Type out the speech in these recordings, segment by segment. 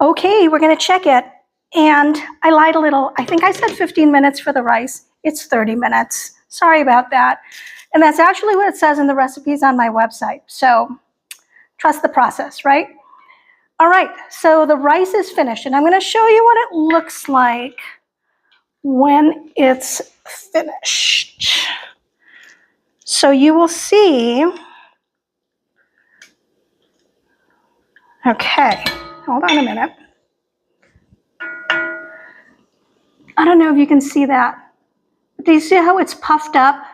Okay, we're gonna check it. And I lied a little. I think I said 15 minutes for the rice. It's 30 minutes. Sorry about that. And that's actually what it says in the recipes on my website. So trust the process, right? All right, so the rice is finished, and I'm gonna show you what it looks like when it's finished. So you will see, okay, hold on a minute. I don't know if you can see that, but do you see how it's puffed up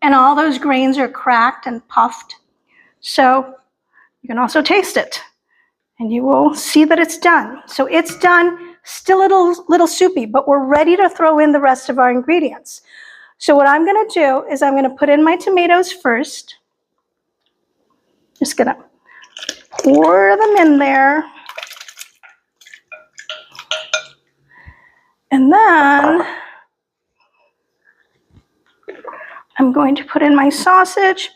and all those grains are cracked and puffed? So you can also taste it and you will see that it's done. So it's done, still a little soupy, but we're ready to throw in the rest of our ingredients. So what I'm gonna do is I'm gonna put in my tomatoes first. Just gonna pour them in there. And then I'm going to put in my sausage.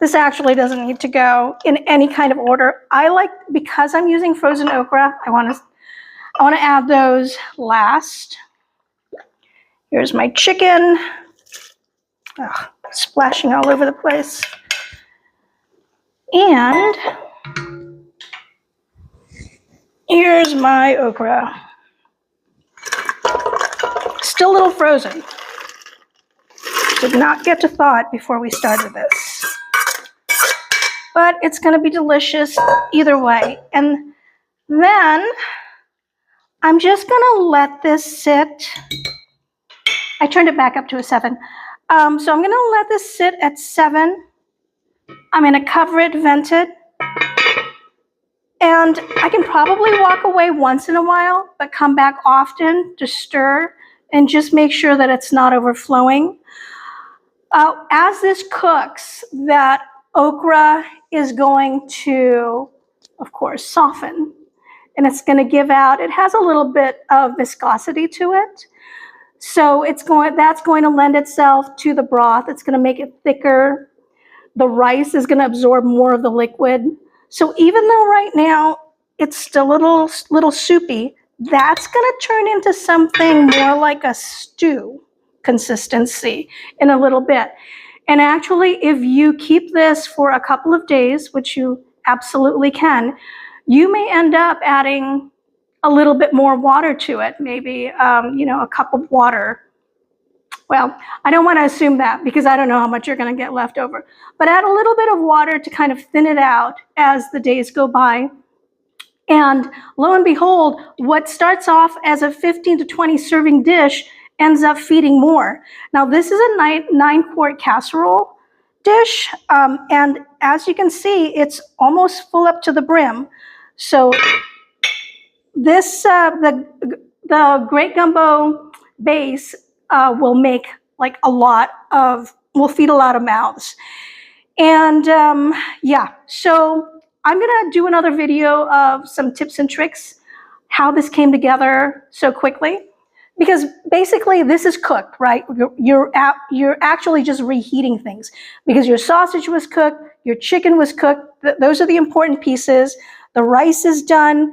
This actually doesn't need to go in any kind of order. I like, because I'm using frozen okra, I want to add those last. Here's my chicken. Ugh, splashing all over the place. And here's my okra. Still a little frozen. Did not get to thaw it before we started this. But it's going to be delicious either way. And then I'm just going to let this sit. I turned it back up to a 7. So I'm going to let this sit at 7. I'm going to cover it, vent it. And I can probably walk away once in a while, but come back often to stir and just make sure that it's not overflowing. As this cooks, that okra is going to, of course, soften. And it's going to give out, it has a little bit of viscosity to it. So that's going to lend itself to the broth. It's going to make it thicker. The rice is going to absorb more of the liquid. So even though right now it's still a little soupy, that's going to turn into something more like a stew consistency in a little bit. And actually, if you keep this for a couple of days, which you absolutely can, you may end up adding a little bit more water to it, maybe a cup of water. Well, I don't want to assume that because I don't know how much you're going to get left over. But add a little bit of water to kind of thin it out as the days go by. And lo and behold, what starts off as a 15 to 20 serving dish ends up feeding more. Now, this is a 9-quart casserole dish. And as you can see, it's almost full up to the brim. So this, the Great Gumbo base will make like will feed a lot of mouths. And yeah, so I'm gonna do another video of some tips and tricks, how this came together so quickly, because basically this is cooked, right? You're actually just reheating things because your sausage was cooked, your chicken was cooked. Those are the important pieces. The rice is done.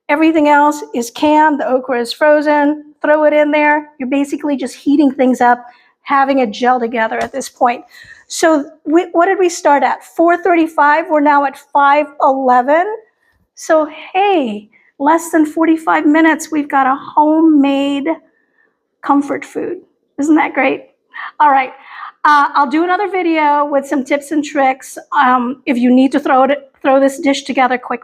Everything else is canned. The okra is frozen. Throw it in there. You're basically just heating things up, having it gel together at this point. So what did we start at? 4:35. We're now at 5:11. So hey, less than 45 minutes, we've got a homemade comfort food. Isn't that great? All right. I'll do another video with some tips and tricks if you need to throw this dish together quickly.